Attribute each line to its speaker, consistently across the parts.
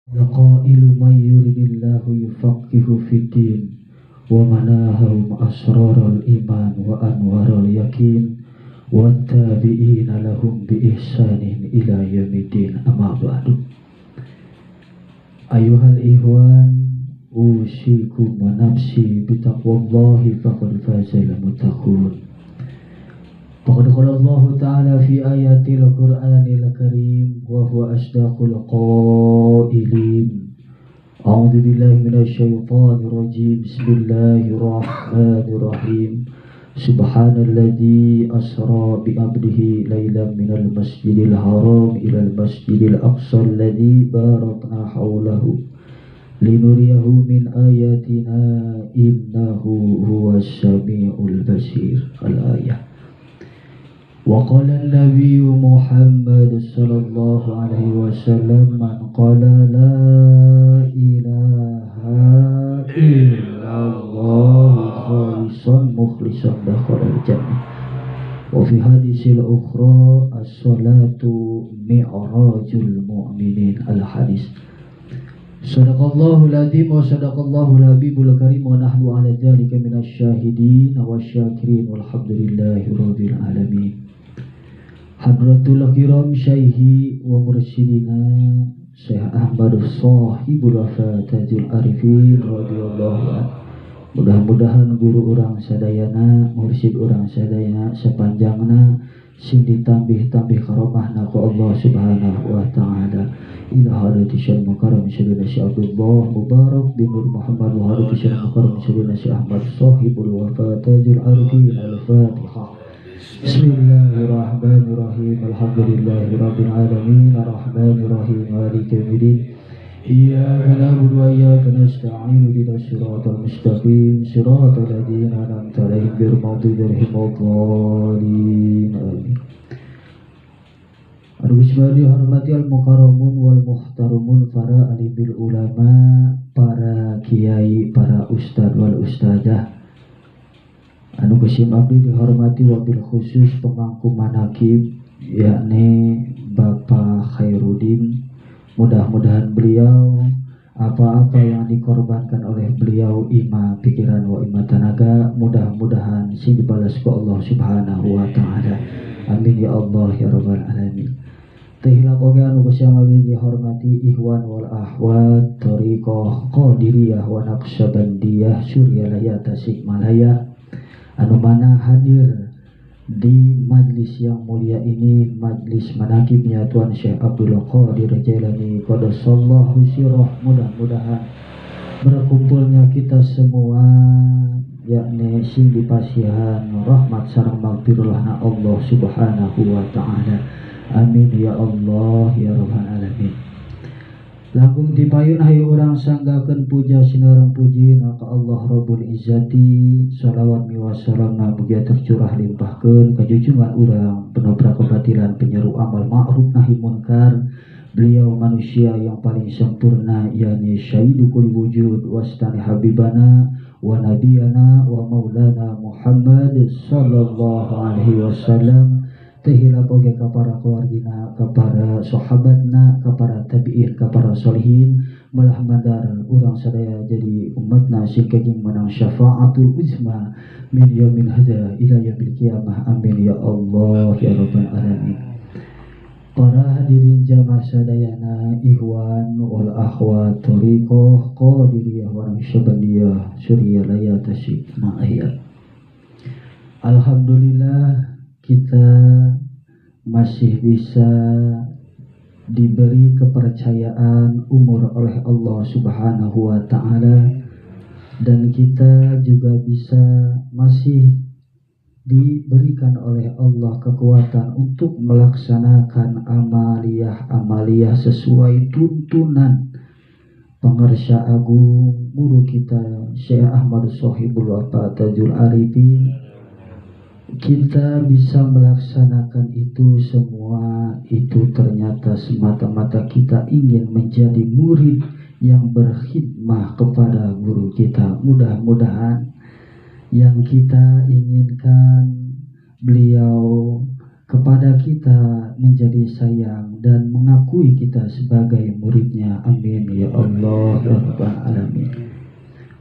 Speaker 1: Al-qailu man yuridillahu yufaqihu fiddin wa manahum asraral iman wa anwaral yakin wa tabi'ina lahum bi ihsanin ila yaumiddin. Amma ba'du. Ayuhal ihwan, usikum wa nafsi bitaqwallahi faqad fazal muttaqun. Faqad qala Allah Ta'ala fi ayatil Qur'anil Karim wa huwa asdaqul qailin. A'udzu billahi minasy syaithanir rajim. Bismillahirrahmanirrahim. Subhanalladzi asra bi 'abdihi lailan minal masjidil haram ilal masjidil aqsa alladzi barakna haulahu linuriyahu min ayatina innahu huwas samiul basir. Al-ayah. Wa qala an-nabiy Muhammad sallallahu alaihi wasallam, man qala la ilaha illallah khalisan mukhlisan dakhala al-jannah. Wa fi hadisil ukhra as-salatu mi'rajul mu'minin. Al-hadis. Sadaqallahul adzim wa sadaqallahul habibul karim wa nahnu ala dzalika minasy syahidin wasyakirin walhamdulillahi rabbil alamin. Hadratul kiram syaihi wa mursyidina Syekh Ahmad Shahibul Wafatajul Arifin radhiyallahu anhu. Mudah-mudahan guru urang sadayana, mursyid urang sadayana sepanjangna sing ditambih-tambih karomahna ku Allah Subhanahu wa taala. Ila hadrati Syekh Mukarram Sayyidina Syekh Abdullah Mubarak bin Nur Muhammad wa hadrati Syekh Mukarram Sayyidina Syekh Ahmad Shahibul Wafatajul Arifin. Al-Fatihah. Bismillahirrahmanirrahim. Alhamdulillahirabbil alamin. Arrahmanirrahim. Maliki yaumiddin. Iyyaka na'budu wa iyyaka nasta'in. Ihdinas siratal mustaqim. Siratal ladzina an'amta 'alaihim ghairil maghdubi 'alaihim waladdallin. Amin. Bismillah dihormati al-mukarramun wal muhtarumun, para alimul ulama, para kiai, para ustad wal ustadzah. Anu kusim abdi dihormati wabil khusus pemangku manakib yakni Bapak Khairuddin. Mudah-mudahan beliau apa-apa yang dikorbankan oleh beliau ima pikiran wa ima tenaga, mudah-mudahan sing dibalas ku Allah Subhanahu wa taala. Amin ya Allah ya rabbal alamin. Tehilak oge anu kusim abdi dihormati ikhwan wal ahwat thariqah qadiriyah wa naqsyabandiyah Suryalaya Tasikmalaya, anu mana hadir di majlis yang mulia ini, majlis manakibnya Tuan Syekh Abdul Qadir Jailani qaddasallahu sirah. Mudah-mudahan berkumpulnya kita semua yakni sing dipasihan rahmat sareng magfirullah Allah Subhanahu wa taala. Amin ya Allah ya rabbal alamin. Langkung dipayun hayu urang sanggakeun puja sinareng puji ka Allah Rabbul Izzati. Shalawat miwa salamna mugia tercurah limpahkeun ka junjungan urang penobrak kebatilan, penyeru amal ma'ruf nahi munkar, beliau manusia yang paling sempurna yakni syaidu kulli wujud wastani habibana wa nabiyana wa maulana Muhammad sallallahu alaihi wasallam. Tehila boge ka para keluargina, ka para sahabatna, ka para tabi'in, ka para solihin, malah mandar urang sadaya jadi umatna sing kaging menang syafaatul uzma min yaumin hadza ila yaumil qiyamah. Amin ya Allah ya rabbal alamin. Para hadirin jamaah sadayana, ikhwan wal akhwat thariqah qadiriyah wa naqsyabandiyah Suryalaya Tasikmalaya. Alhamdulillah kita masih bisa diberi kepercayaan umur oleh Allah Subhanahu wa taala, dan kita juga bisa masih diberikan oleh Allah kekuatan untuk melaksanakan amaliyah sesuai tuntunan Pangarsa Agung guru kita Syekh Ahmad Shahibul Wafatajul Arifin. Kita bisa melaksanakan itu semua, itu ternyata semata-mata kita ingin menjadi murid yang berkhidmah kepada guru kita. Mudah-mudahan yang kita inginkan beliau kepada kita, menjadi sayang dan mengakui kita sebagai muridnya. Amin ya Allah ya Rabbal Alamin.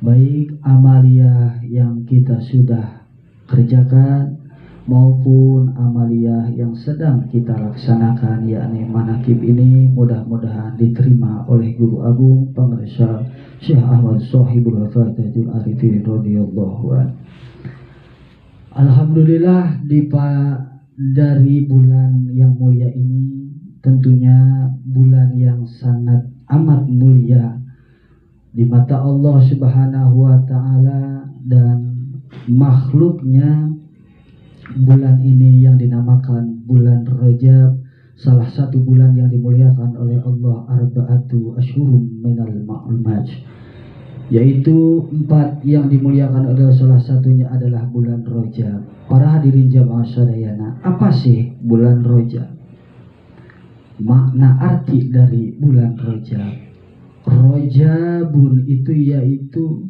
Speaker 1: Baik amalia yang kita sudah kerjakan maupun amalia yang sedang kita laksanakan, yakni manakib ini, mudah-mudahan diterima oleh Guru Agung Pangarsa Syekh Ahmad Shahibul Fatihul Arifin radhiyallahu anhu. Alhamdulillah, dari bulan yang mulia ini, tentunya bulan yang sangat amat mulia di mata Allah Subhanahu wa Ta'ala dan makhluknya. Bulan ini yang dinamakan bulan Rajab, salah satu bulan yang dimuliakan oleh Allah, arba'atu asyhurum minal ma'lumat, yaitu 4 yang dimuliakan adalah salah satunya adalah bulan Rajab. Para hadirin jamaah sadayana, apa sih bulan Rajab? Makna arti dari bulan Rajab. Rajabun itu yaitu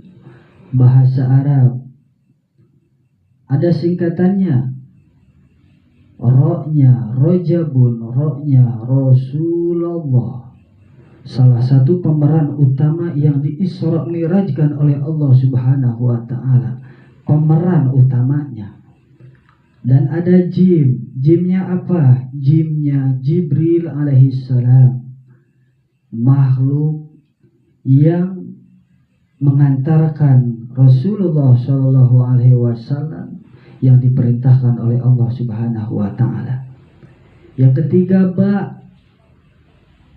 Speaker 1: bahasa Arab, ada singkatannya, Roknya Rajabun, Roknya Rasulullah, salah satu pemeran utama yang diisra mirajkan oleh Allah Subhanahu wa Ta'ala, pemeran utamanya. Dan ada jim, jimnya apa? Jimnya Jibril alaihissalam, makhluk yang mengantarkan Rasulullah Shallallahu Alaihi Wasallam yang diperintahkan oleh Allah Subhanahu Wa Taala. Yang ketiga, ba,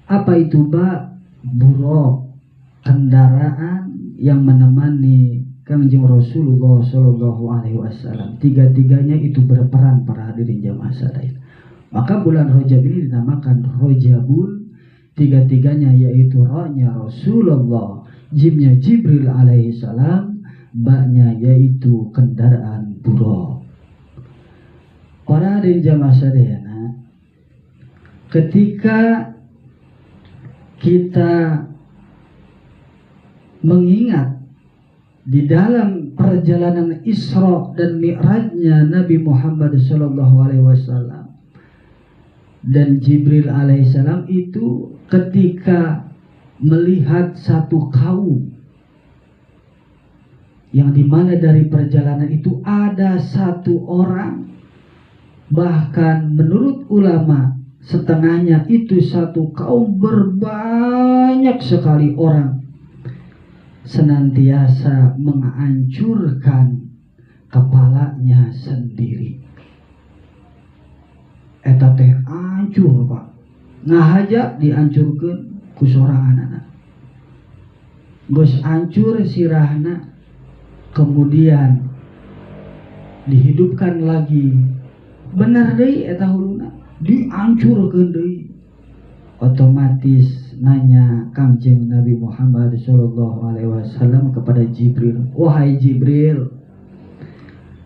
Speaker 1: apa itu ba? Buruk, kendaraan yang menemani Kanjeng Rasulullah Shallallahu Alaihi Wasallam. Tiga-tiganya itu berperan, para hadirin jamaah sekalian. Maka bulan Rajab ini dinamakan Rajabun. Tiga-tiganya yaitu Ra-nya Rasulullah, jimnya Jibril alaihi salam, ba-nya yaitu kendaraan buruk. Para hadirin jamaah sekalian, ketika kita mengingat di dalam perjalanan Isra dan Mi'rajnya Nabi Muhammad SAW dan Jibril alaihissalam itu ketika melihat satu kaum yang dimana dari perjalanan itu ada satu orang, bahkan menurut ulama setengahnya itu satu kaum berbanyak sekali orang, senantiasa menghancurkan kepalanya sendiri. Eta teh hancur, Pak. Ngahajak dihancurkan ku seorang anak. Geus hancur sirahna, kemudian dihidupkan lagi. Bener deui eta huluna, dihancurkeun deui. Otomatis nanya Kangjeng Nabi Muhammad sallallahu alaihi wasallam kepada Jibril, "Wahai Jibril,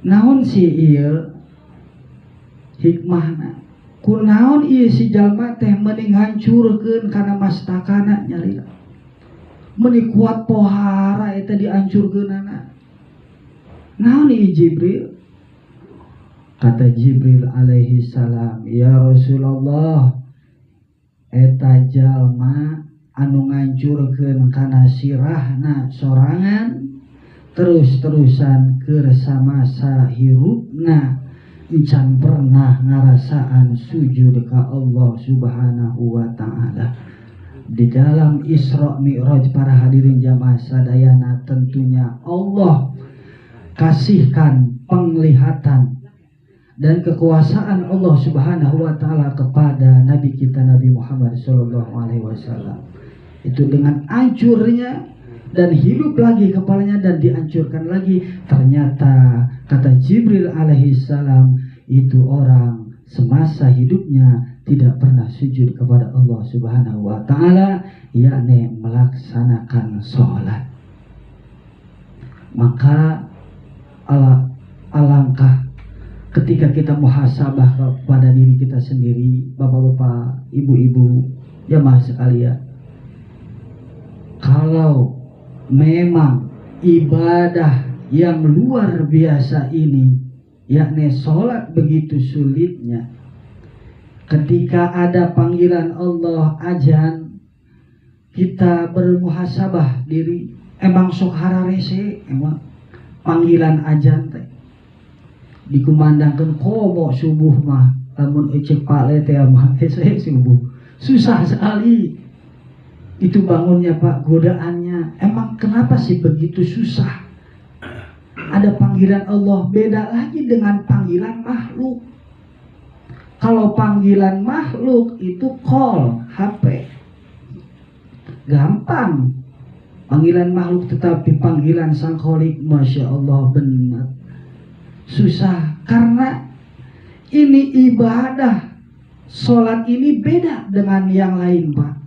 Speaker 1: naon si ieu hikmahna? Kunaon ieu si jalma teh mending hancurkeun kana mastakana nyarina? Meuni kuat pohara eta dihancurkeunana. Naon ieu Jibril?" Kata Jibril alaihi salam, "Ya Rasulullah, eta jalma anu ngancurkeun kana sirahna sorangan terus-terusan keur samasa hirupna encan pernah ngarasaan sujud ka Allah Subhanahu wa Ta'ala." Di dalam Isra Mi'raj, para hadirin jamaah sadayana, tentunya Allah kasihkan penglihatan dan kekuasaan Allah Subhanahu wa Ta'ala kepada Nabi kita Nabi Muhammad sallallahu alaihi wasallam. Itu dengan hancurnya dan hidup lagi kepalanya dan dihancurkan lagi. Ternyata kata Jibril alaihi salam, itu orang semasa hidupnya tidak pernah sujud kepada Allah Subhanahu wa Ta'ala, yakni melaksanakan sholat. Maka alangkah ketika kita muhasabah pada diri kita sendiri, bapak-bapak, ibu-ibu, jamaah sekalian, kalau memang ibadah yang luar biasa ini, yakni sholat begitu sulitnya, ketika ada panggilan Allah azan, kita bermuhasabah diri, emang sok hararese emang panggilan azan teh dikumandangkeun komo subuh mah lamun ecek pale teh mah subuh susah sekali itu bangunnya Pak, godaannya emang kenapa sih begitu susah. Ada panggilan Allah, beda lagi dengan panggilan makhluk. Kalau panggilan makhluk itu call HP gampang, panggilan makhluk, tetapi panggilan Sang Kholik Masya Allah benar susah. Karena ini ibadah, sholat ini beda dengan yang lain Pak.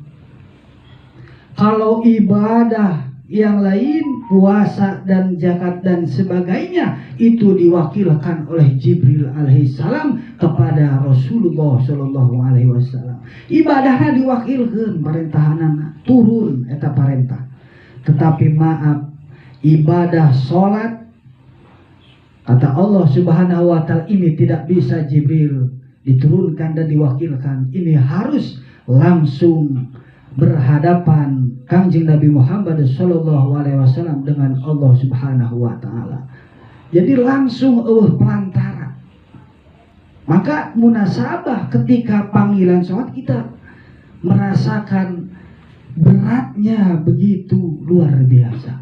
Speaker 1: Kalau ibadah yang lain, puasa dan zakat dan sebagainya, itu diwakilkan oleh Jibril alaihissalam kepada Rasulullah sallallahu alaihi wasallam. Ibadahnya diwakilkan, perintahanana turun eta perintah. Tetapi maaf, ibadah sholat, kata Allah subhanahu wa ta'ala, ini tidak bisa Jibril diturunkan dan diwakilkan. Ini harus langsung berhadapan Kangjeng Nabi Muhammad sallallahu alaihi wasallam dengan Allah subhanahu wa ta'ala. Jadi langsung pelantara. Maka munasabah ketika panggilan sholat kita merasakan beratnya begitu luar biasa.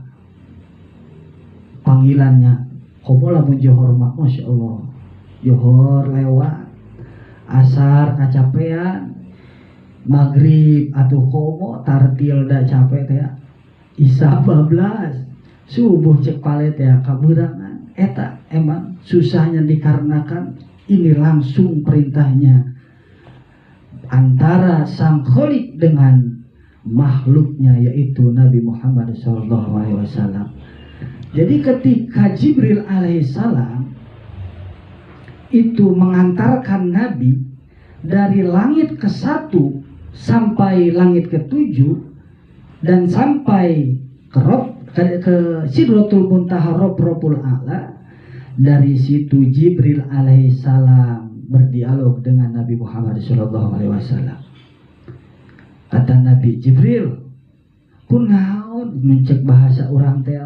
Speaker 1: Panggilannya komola mun johor mah Masya Allah, johor lewat, asar kacapean, maghrib atau komo tartil da capek teh, isya bablas, subuh cek palet ya kaburangan. Eta emang susahnya dikarenakan ini langsung perintahnya antara Sang Kholik dengan makhluknya, yaitu Nabi Muhammad SAW. Jadi ketika Jibril alaihissalam itu mengantarkan Nabi dari langit ke-1 sampai langit ke-7 dan sampai ke Sidratul Muntaha Rabbul A'la, dari situ Jibril alaihissalam berdialog dengan Nabi Muhammad SAW. Kata Nabi, Jibril, kunaon mencek bahasa orang teh,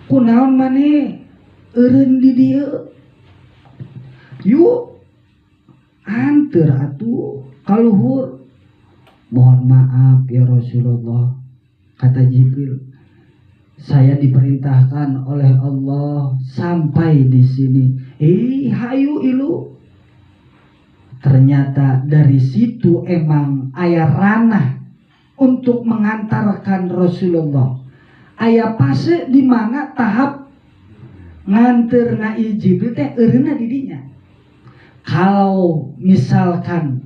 Speaker 1: kunaon maneh eureun di dieu, yuk anteur atuh kaluhur. Mohon maaf ya Rasulullah, kata Jibril, saya diperintahkan oleh Allah sampai di sini. Hayu ilu. Ternyata dari situ emang aya ranah untuk mengantarkan Rasulullah. Aya fase di mana tahap nganterna Jibril teh eureunna di dinya. Kalau misalkan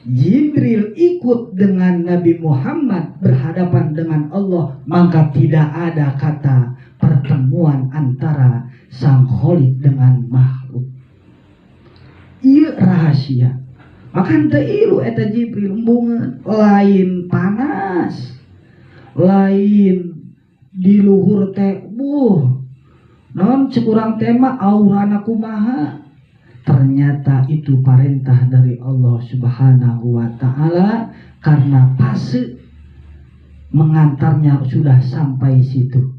Speaker 1: Jibril ikut dengan Nabi Muhammad berhadapan dengan Allah, maka tidak ada kata pertemuan antara Sang Kholik dengan makhluk. Ieu rahasia. Maka teu ilu eta Jibril embungeun, lain panas, lain di luhur teh non cekurang tema aurana kumaha. Ternyata itu perintah dari Allah subhanahu wa ta'ala, karena fase mengantarnya sudah sampai situ.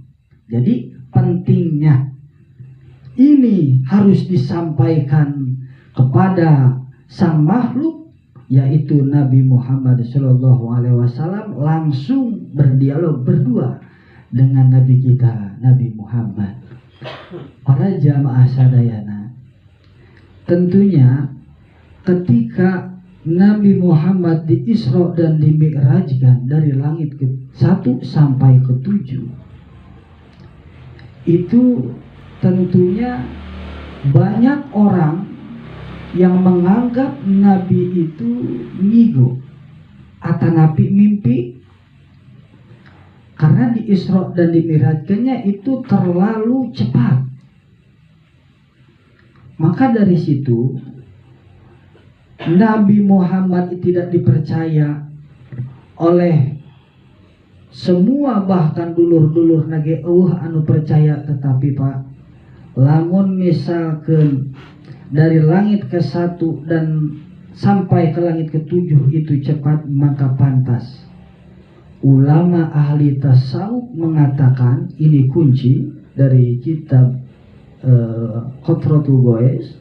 Speaker 1: Jadi pentingnya ini harus disampaikan kepada sang makhluk, yaitu Nabi Muhammad SAW, langsung berdialog berdua dengan Nabi kita, Nabi Muhammad. Para jamaah sadayana, tentunya ketika Nabi Muhammad di Isra dan di Mi'rajkan dari langit ke-1 sampai ke-7, itu tentunya banyak orang yang menganggap Nabi itu ngigo atau Nabi mimpi, karena di Isra dan di Mi'rajkannya itu terlalu cepat. Maka dari situ Nabi Muhammad tidak dipercaya oleh semua, bahkan dulur-dulur nage anu percaya. Tetapi Pak, lamun misalkan dari langit ke-1 dan sampai ke langit ketujuh itu cepat, maka pantas. Ulama ahli tasawuf mengatakan, ini kunci dari kitab Qatratul Goes,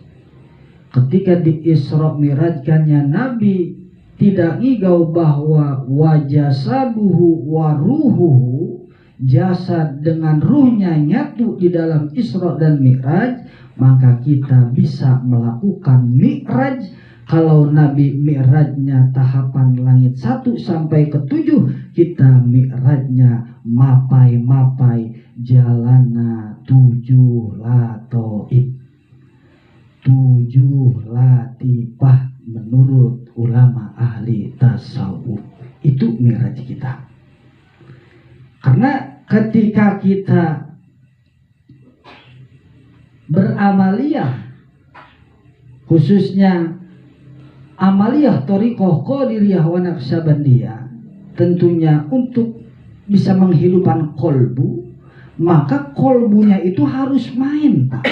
Speaker 1: ketika di Isra Mirajkannya Nabi tidak ngigau bahwa wajasaduhu waruhuhu, jasad dengan ruhnya nyatu di dalam Isra dan Mi'raj, maka kita bisa melakukan Mi'raj. Kalau Nabi Mi'rajnya tahapan langit 1 sampai ke 7, kita Mi'rajnya mapai-mapai jalana 7 latoib, 7 latifah menurut ulama ahli tasawuf. Itu Mi'raj kita. Karena ketika kita beramaliyah, khususnya amaliyah Thariqah Qadiriyah wa Naqsyabandiyah, tentunya untuk bisa menghidupkan kolbu, maka kolbunya itu harus main, Pak.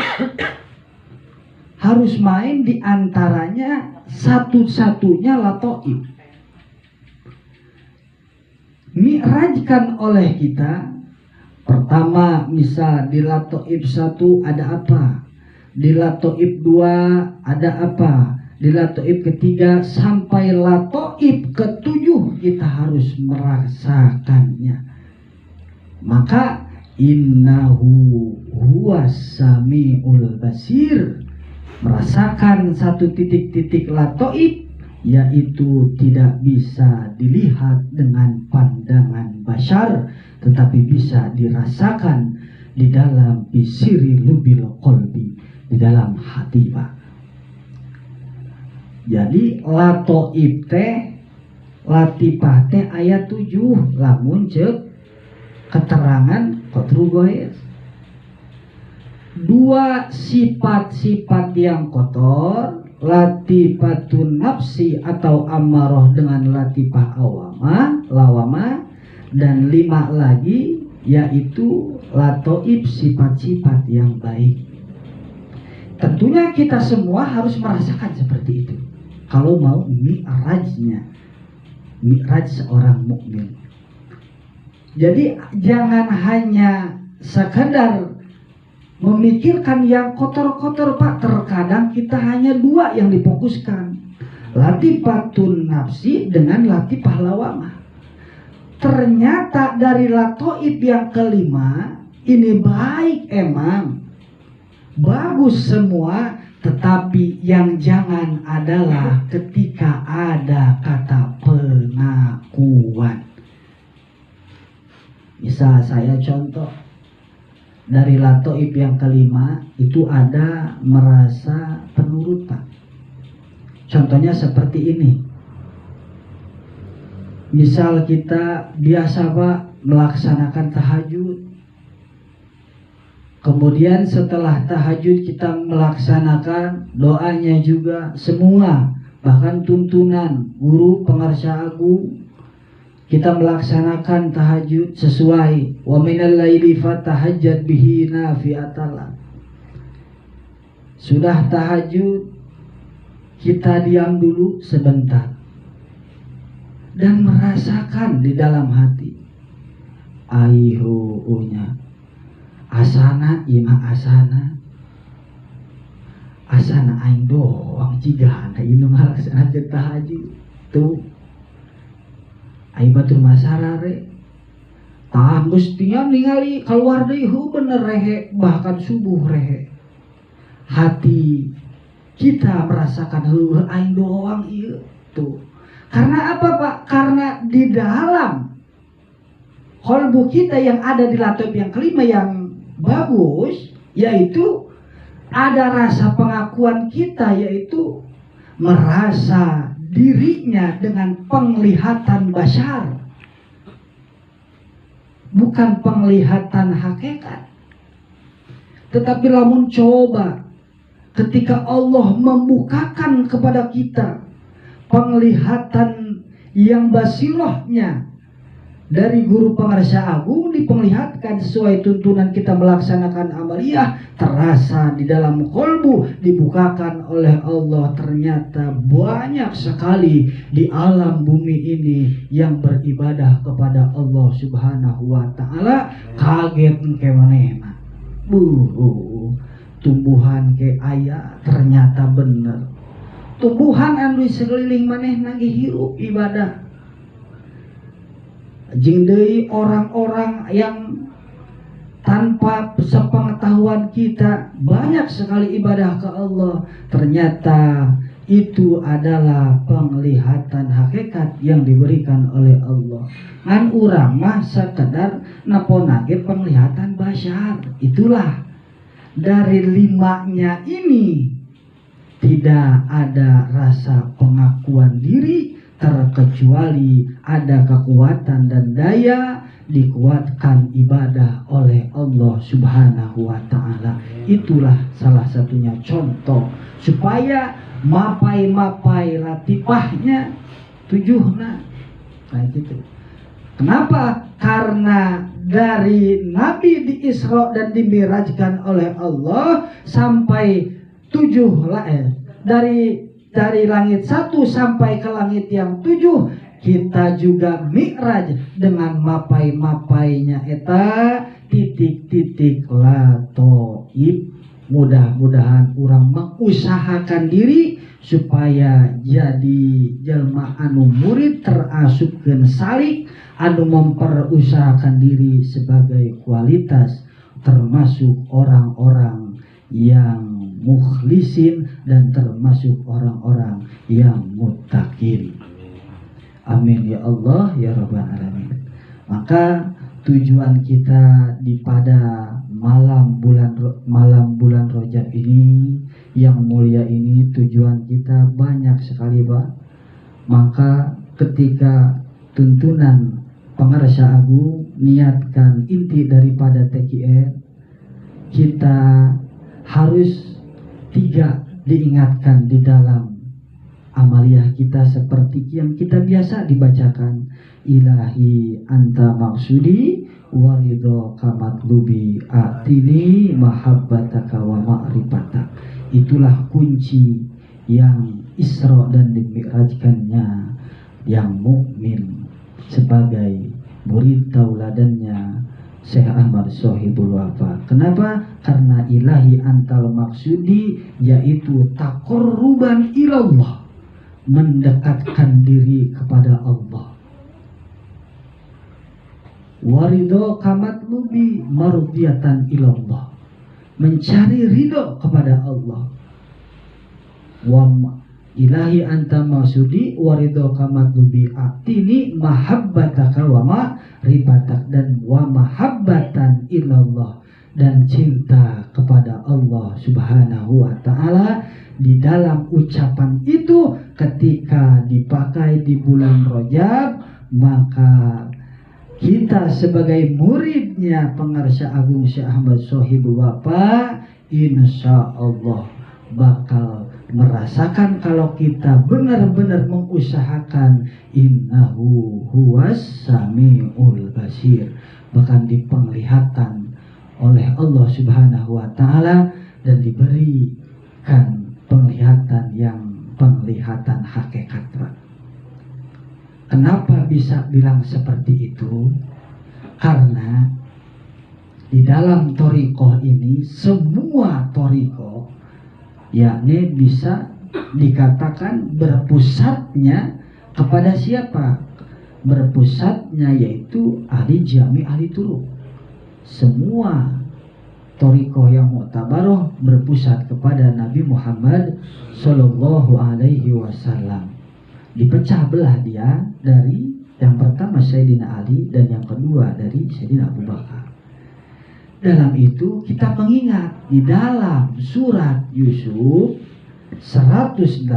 Speaker 1: Harus main, diantaranya satu-satunya latoib. Mi'rajkan oleh kita. Pertama, misal di latoib 1 ada apa, di latoib 2 ada apa, di latoib ketiga sampai latoib ke-7 kita harus merasakannya. Maka innahu huwas samiul basir, merasakan satu titik-titik latoib, yaitu tidak bisa dilihat dengan pandangan bashar, tetapi bisa dirasakan di dalam bisiri lubil qalbi, di dalam hati, Pak. Jadi latoib teh, latifah teh ayat 7 lamun cek keterangan Qatrul Goes. 2 sifat-sifat yang kotor, latifatun nafsi atau amarah dengan latifah lawamah, dan 5 lagi yaitu latoib sifat-sifat yang baik. Tentunya kita semua harus merasakan seperti itu kalau mau mi'rajnya, mi'raj seorang mukmin. Jadi jangan hanya sekedar memikirkan yang kotor-kotor, Pak. Terkadang kita hanya 2 yang difokuskan, latifatun nafsi dengan latifah lawamah. Ternyata dari latoib yang kelima ini baik, emang bagus semua, tetapi yang jangan adalah ketika ada kata pengakuan. Misal saya contoh, dari latoib yang kelima itu ada merasa penurut, Pak. Contohnya seperti ini. Misal kita biasa, Pak, melaksanakan tahajud. Kemudian setelah tahajud kita melaksanakan doanya juga semua, bahkan tuntunan guru pengarsa agung. Kita melaksanakan tahajud sesuai wa minal laili fatahajjad bihi nafi'atallah. Sudah tahajud, kita diam dulu sebentar dan merasakan di dalam hati, aihunya asana ima asana aing doang cigana inu ngalaksanakeun tahajud tuh ai batur masarare tah geus tiam ningali keluar deui bener rehe, bahkan subuh rehe. Hati kita merasakan heuh aing doang ieu tuh. Karena apa, Pak? Karena di dalam qalbu kita yang ada di latoib yang kelima yang bagus, yaitu ada rasa pengakuan kita, yaitu merasa dirinya dengan penglihatan bashar, bukan penglihatan hakikat. Tetapi lamun coba ketika Allah membukakan kepada kita penglihatan yang basirahnya, dari guru pengarsa agung diperlihatkan sesuai tuntunan kita melaksanakan amaliyah, terasa di dalam kolbu dibukakan oleh Allah. Ternyata banyak sekali di alam bumi ini yang beribadah kepada Allah Subhanahu wa Ta'ala. Kaget ke manehna, tumbuhan ke ayah ternyata bener tumbuhan anu di sekeliling manehna ge hirup ibadah. Jeung deui orang-orang yang tanpa sepengetahuan kita banyak sekali ibadah ke Allah, ternyata itu adalah penglihatan hakikat yang diberikan oleh Allah. Ngan urang mah sekedar naponage penglihatan basyar. Itulah dari limanya ini tidak ada rasa pengakuan diri, terkecuali ada kekuatan dan daya dikuatkan ibadah oleh Allah Subhanahu wa Ta'ala. Itulah salah satunya contoh supaya mapai-mapai latifahnya tujuhna. Nah gitu. Kenapa? Karena dari Nabi di Isra dan dimirajkan oleh Allah sampai dari langit 1 sampai ke langit yang 7, kita juga mi'raj dengan mapai-mapainya eta titik-titik latoib. Mudah-mudahan orang mengusahakan diri supaya jadi jelma anu murid terasupkeun salik, anu memperusahakan diri sebagai kualitas, termasuk orang-orang yang mukhlisin dan termasuk orang-orang yang muttaqin. Amin ya Allah ya Rabbal Alamin. Maka tujuan kita di pada malam bulan Rajab ini yang mulia ini, tujuan kita banyak sekali, Pak. Maka ketika tuntunan pengarsa agung niatkan inti daripada TKR, kita harus 3 diingatkan di dalam amaliyah kita seperti yang kita biasa dibacakan. Ilahi anta maksudi waridho kamatlubi atini mahabbataka wa ma'rifatak. Itulah kunci yang Isra dan dimi'rajkannya yang mukmin sebagai murid tauladannya Syekh Ahmad Sohibul Wafa. Kenapa? Karena ilahi antal maksudi, yaitu taqarruban ilallah, mendekatkan diri kepada Allah. Waridho kamatlubi marudiyatan ilallah, mencari ridho kepada Allah. Wa ilahi anta maksudi waridho kamatlubi atini mahabbataka wa ma'rifatak, dan wa mahabbatan ilallah, dan cinta kepada Allah Subhanahu wa Ta'ala. Di dalam ucapan itu ketika dipakai di bulan Rajab, maka kita sebagai muridnya pengarsa agung Syekh Ahmad Sohibul Wafa insya Allah bakal merasakan kalau kita benar-benar mengusahakan innahu huwas samiul basir, bahkan dipenglihatan oleh Allah Subhanahu wa Ta'ala dan diberikan penglihatan hakikat. Kenapa bisa bilang seperti itu? Karena di dalam thariqah ini, semua thariqah yakni bisa dikatakan berpusatnya kepada siapa? Berpusatnya yaitu ahli jami, ahli turuk. Semua thariqah yang mu'tabaroh berpusat kepada Nabi Muhammad Sallallahu Alaihi Wasallam. Dipecah belah dia dari yang pertama Sayyidina Ali dan yang kedua dari Sayyidina Abu Bakar. Dalam itu kita mengingat di dalam surat Yusuf 108,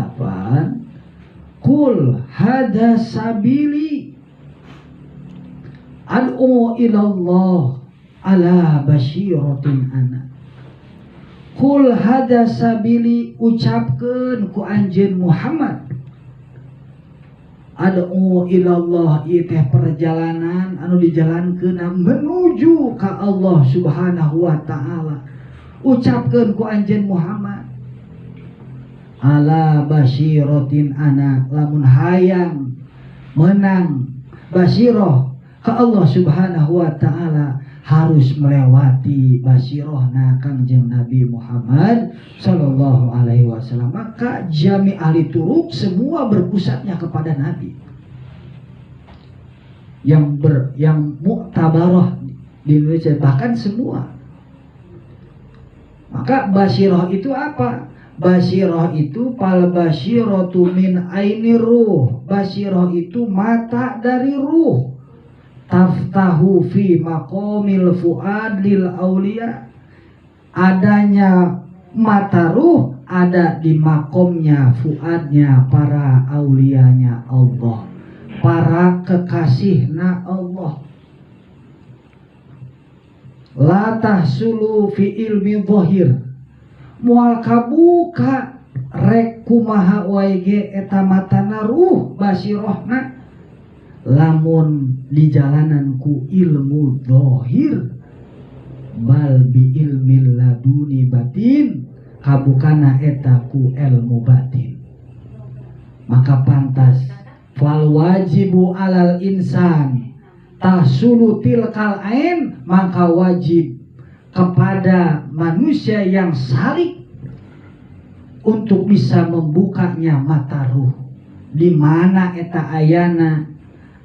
Speaker 1: Qul hada sabili ad'u ilallah ala basyiratin ana. Qul hada sabili, ucapkeun ku anjeun Muhammad, ad'u ilallah ieu teh perjalanan anu dijalankeun menuju ka Allah Subhanahu wa taala. Ucapkeun ku anjeun Muhammad, ala basyiratin ana, lamun hayang menang basyirah ka Allah Subhanahu wa taala harus melewati basyirahna Kangjeng Nabi Muhammad sallallahu alaihi wasallam. Maka jami ahli turuk semua berpusatnya kepada Nabi. Yang muktabarah di Indonesia bahkan semua. Maka basyirah itu apa? Basyirah itu pal basyiratu min aini ruh. Basyirah itu mata dari ruh. Taftahu fi maqamil fuad lil aulia. Adanya mata ruh ada di makomnya, fuadnya para aulianya Allah, para kekasihna Allah. La tahsulu fi ilmi dhahir, mual kabuka rek kumaha wae ge eta matana ruh basyirahna lamun di jalanan ku ilmu dhahir, bal bi ilmi laduni batin, kabukana eta ku ilmu batin. Maka pantas fal wajibu alal insan tahsulu tilkal ain, maka wajib kepada manusia yang salik untuk bisa membukanya mata ruh. Di mana eta ayana?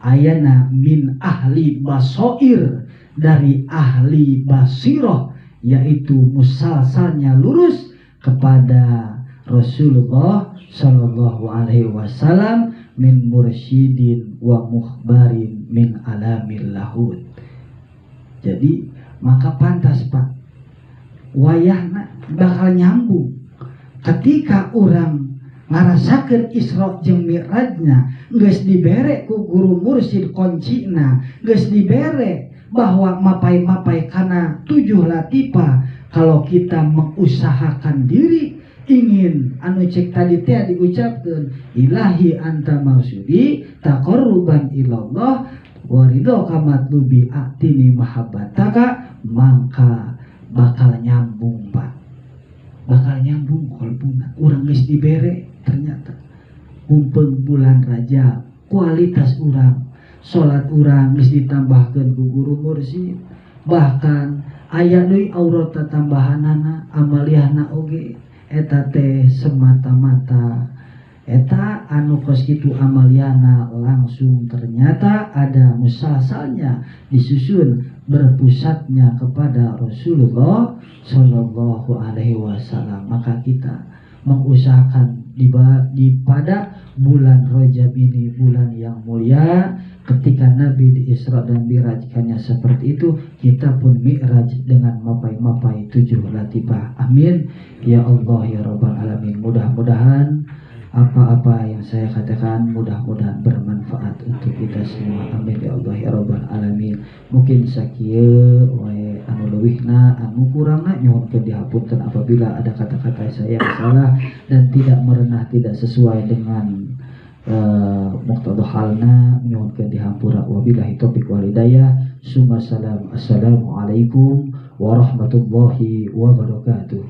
Speaker 1: Ayana min ahli basoir, dari ahli basirah, yaitu musalsalnya lurus kepada Rasulullah sallallahu alaihi wasallam, min mursyidin wa mukhbarin min alamil lahud. Jadi maka pantas Pak, wayahna bakal nyambung ketika orang ngarasakeun Isra jeung Mi'rajna, geus dibere ku guru mursyid kuncina, geus dibere bahwa mapai-mapai kana 7 latifah. Kalau kita mengusahakan diri ingin anu cek tadi teh diucapkeun, ilahi anta maksudi taqarruban ilallah wa ridho kamatlubi atini mahabbataka, maka bakal nyambung Pak, bakal nyambung kolbuna. Urang geus dibere ternyata mumpung bulan Rajab, kualitas urang salat urang geus ditambahkeun ku guru mursyid, bahkan aya deui aurat tambahanana amaliyahna oge. Eta teh semata-mata eta anu kos kitu amaliana langsung ternyata ada musalsalnya disusun berpusatnya kepada Rasulullah sallallahu alaihi wasallam. Maka kita mengusahakan pada bulan Rajab ini, bulan yang mulia, ketika Nabi di Isra dan Mi'rajkannya seperti itu, kita pun Mi'raj dengan mapai-mapai 7 latifah. Amin ya Allah ya Rabbal Alamin. Mudah-mudahan apa-apa yang saya katakan mudah-mudahan bermanfaat untuk kita semua. Amin ya Allah ya Rabbal Alamin. Mungkin sakieu wae anu leuwihna, anu kurangna nyuhunkeun dihapunten apabila ada kata-kata saya yang salah dan tidak merenah, tidak sesuai dengan muqtada halna, nyuhunkeun dihampura. Wabillahi taufiq wal hidayah. Assalamualaikum warahmatullahi wabarakatuh.